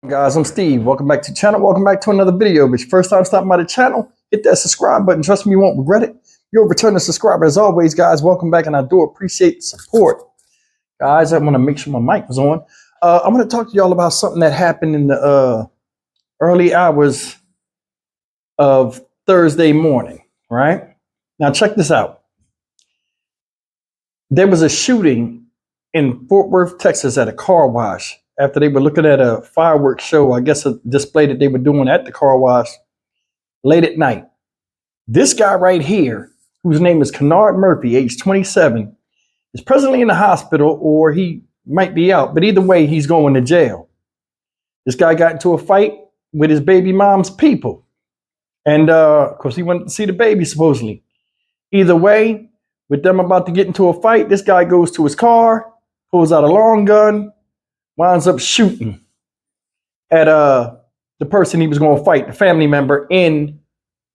Guys, I'm Steve. Welcome back to the channel. Welcome back to another video. If it's your first time stopping by the channel, hit that subscribe button. Trust me, you won't regret it. You're a returning subscriber. As always, guys, welcome back, and I do appreciate the support. Guys, I want to make sure my mic was on. I'm going to talk to y'all about something that happened in the early hours of Thursday morning, right? Now, check this out. There was a shooting in Fort Worth, Texas at a car wash. After they were looking at a fireworks show, I guess a display that they were doing at the car wash late at night. This guy right here, whose name is Kennard Murphy, age 27, is presently in the hospital, or he might be out, but either way, he's going to jail. This guy got into a fight with his baby mom's people. And of course, he went to see the baby, supposedly. Either way, with them about to get into a fight, this guy goes to his car, pulls out a long gun, winds up shooting at the person he was going to fight, the family member in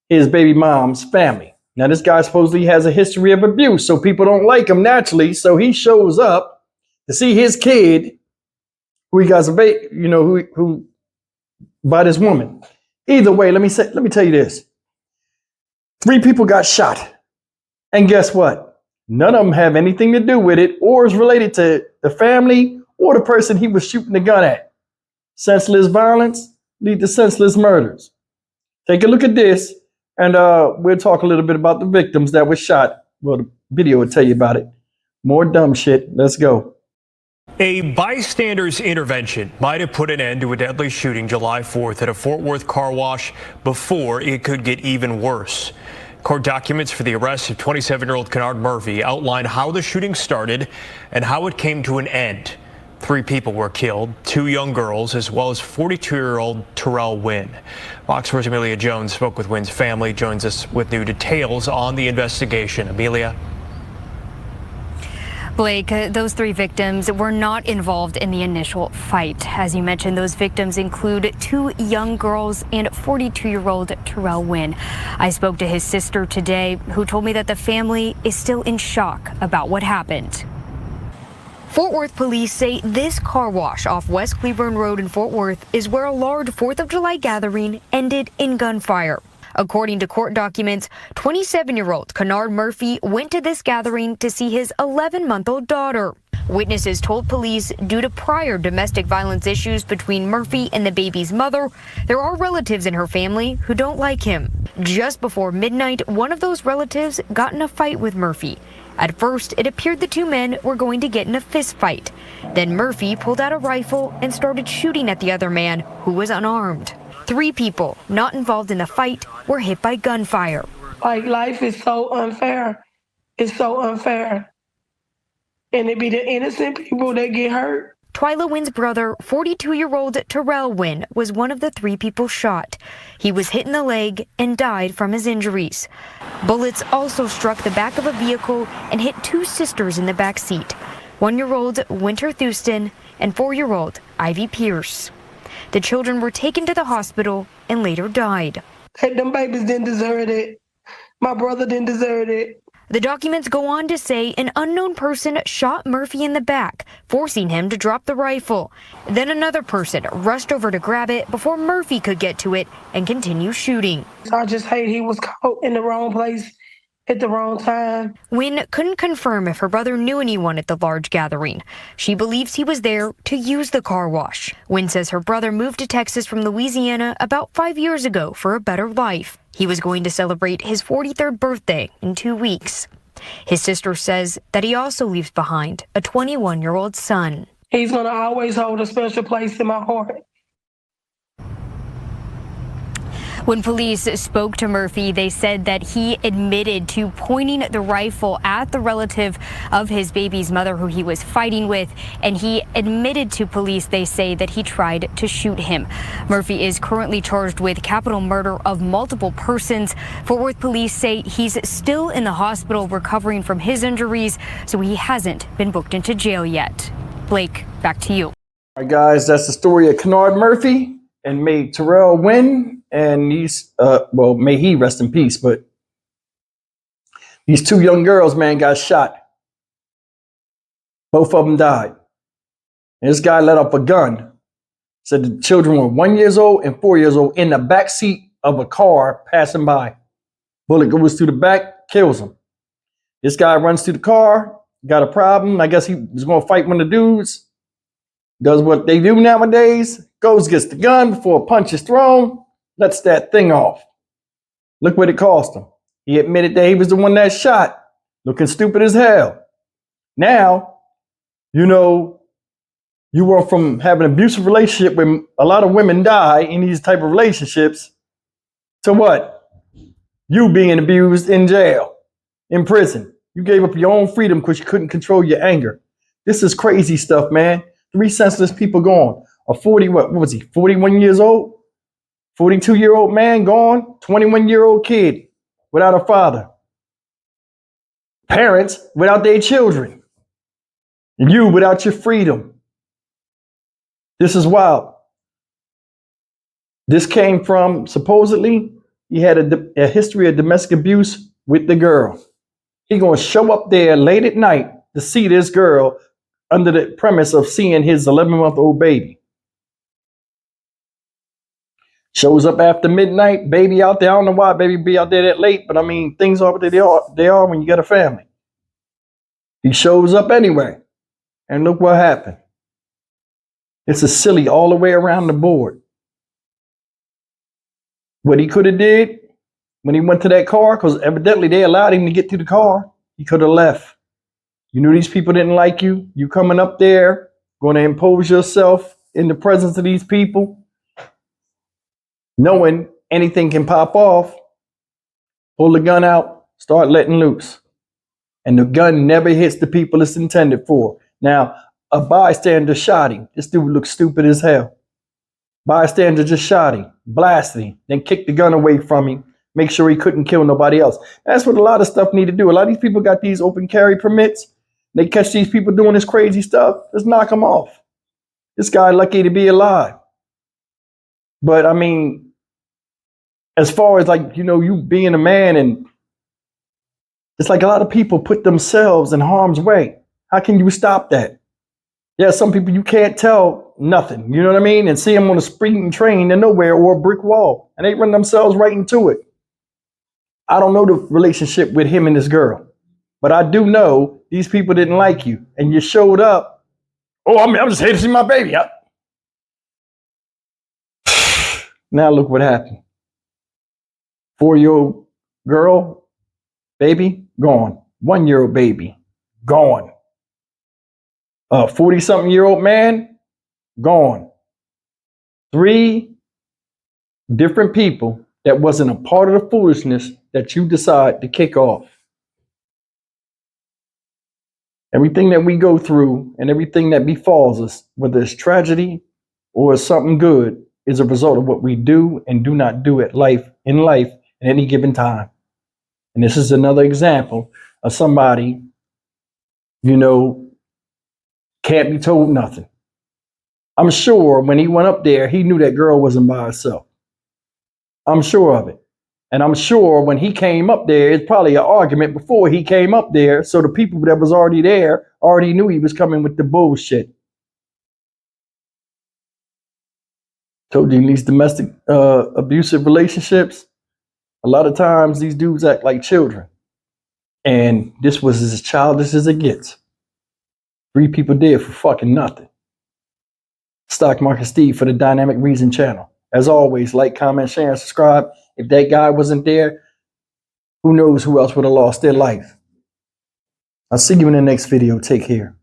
his baby mom's family. Now, this guy supposedly has a history of abuse, so people don't like him naturally. So he shows up to see his kid, who he got who by this woman. Either way, let me tell you this: 3 people got shot, and guess what? None of them have anything to do with it, or is related to the family or the person he was shooting the gun at. Senseless violence lead to senseless murders. Take a look at this, and we'll talk a little bit about the victims that were shot. Well, the video will tell you about it. More dumb shit. Let's go. A bystander's intervention might have put an end to a deadly shooting July 4th at a Fort Worth car wash before it could get even worse. Court documents for the arrest of 27-year-old Kennard Murphy outline how the shooting started and how it came to an end. 3 people were killed, 2 young girls, as well as 42-year-old Terrell Wynn. Fox 4's Amelia Jones spoke with Wynn's family, joins us with new details on the investigation. Amelia. Blake, those 3 victims were not involved in the initial fight. As you mentioned, those victims include 2 young girls and 42-year-old Terrell Wynn. I spoke to his sister today, who told me that the family is still in shock about what happened. Fort Worth police say this car wash off West Cleburne Road in Fort Worth is where a large 4th of July gathering ended in gunfire. According to court documents, 27-year-old Kennard Murphy went to this gathering to see his 11-month-old daughter. Witnesses told police due to prior domestic violence issues between Murphy and the baby's mother, there are relatives in her family who don't like him. Just before midnight, one of those relatives got in a fight with Murphy. At first, it appeared the 2 men were going to get in a fist fight. Then Murphy pulled out a rifle and started shooting at the other man, who was unarmed. 3 people not involved in the fight were hit by gunfire. Like, life is so unfair. It's so unfair. And it be the innocent people that get hurt. Twyla Wynn's brother, 42-year-old Terrell Wynn, was one of the 3 people shot. He was hit in the leg and died from his injuries. Bullets also struck the back of a vehicle and hit 2 sisters in the back seat, 1-year-old Winter Thuston and 4-year-old Ivy Pierce. The children were taken to the hospital and later died. Them babies didn't deserve it. My brother didn't deserve it. The documents go on to say an unknown person shot Murphy in the back, forcing him to drop the rifle. Then another person rushed over to grab it before Murphy could get to it and continue shooting. I just hate he was caught in the wrong place at the wrong time. Wynn couldn't confirm if her brother knew anyone at the large gathering. She believes he was there to use the car wash. Wynn says her brother moved to Texas from Louisiana about 5 years ago for a better life. He was going to celebrate his 43rd birthday in 2 weeks. His sister says that he also leaves behind a 21-year-old son. He's going to always hold a special place in my heart. When police spoke to Murphy, they said that he admitted to pointing the rifle at the relative of his baby's mother who he was fighting with, and he admitted to police, they say, that he tried to shoot him. Murphy is currently charged with capital murder of multiple persons. Fort Worth police say he's still in the hospital recovering from his injuries, so he hasn't been booked into jail yet. Blake, back to you. All right, guys, that's the story of Kennard Murphy, and may Terrell Wynn, and these, well, may he rest in peace, but these 2 young girls, man, got shot. Both of them died. And this guy let off a gun Said the children were 1 year old and 4 years old in the back seat of a car passing by. Bullet goes through the back, kills him. This guy runs to the car, got a problem. I guess he was going to fight one of the dudes. Does what they do nowadays. Goes, gets the gun before a punch is thrown. Lets that thing off. Look what it cost him. He admitted that he was the one that shot. Looking stupid as hell. Now, you know, you went from having an abusive relationship where a lot of women die in these type of relationships to what? You being abused in jail, in prison. You gave up your own freedom because you couldn't control your anger. This is crazy stuff, man. 3 senseless people gone. A 41 years old? 42-year-old man gone. 21-year-old kid without a father. Parents without their children. And you without your freedom. This is wild. This came from, supposedly, he had a history of domestic abuse with the girl. He gonna show up there late at night to see this girl under the premise of seeing his 11-month-old baby. Shows up after midnight, baby out there. I don't know why baby be out there that late, but I mean, things are what they are when you got a family. He shows up anyway. And look what happened. It's a silly all the way around the board. What he could have did when he went to that car, because evidently they allowed him to get to the car, he could have left. You knew these people didn't like you. You coming up there, going to impose yourself in the presence of these people, knowing anything can pop off, pull the gun out, start letting loose. And the gun never hits the people it's intended for. Now, a bystander shot him. This dude looks stupid as hell. Bystander just shot him, blasted him, then kicked the gun away from him, make sure he couldn't kill nobody else. That's what a lot of stuff need to do. A lot of these people got these open carry permits. They catch these people doing this crazy stuff. Just knock them off. This guy lucky to be alive. But I mean, as far as like, you know, you being a man, and it's like a lot of people put themselves in harm's way. How can you stop that? Yeah, some people you can't tell nothing, you know what I mean? And see them on a speeding train to nowhere or a brick wall, and they run themselves right into it. I don't know the relationship with him and this girl, but I do know these people didn't like you, and you showed up. Oh, I'm just here to see my baby. Now look what happened. 4-year-old girl, baby, gone. 1-year-old baby, gone. A 40-something-year-old man, gone. 3 different people that wasn't a part of the foolishness that you decide to kick off. Everything that we go through and everything that befalls us, whether it's tragedy or it's something good, is a result of what we do and do not do in life at any given time. And this is another example of somebody, you know, can't be told nothing. I'm sure when he went up there, he knew that girl wasn't by herself. I'm sure of it. And I'm sure when he came up there, it's probably an argument before he came up there. So the people that was already there already knew he was coming with the bullshit. Told you in these domestic abusive relationships, a lot of times these dudes act like children. And this was as childish as it gets. 3 people dead for fucking nothing. Stock Market Steve for the Dynamic Reason channel. As always, like, comment, share, and subscribe. If that guy wasn't there, who knows who else would have lost their life. I'll see you in the next video. Take care.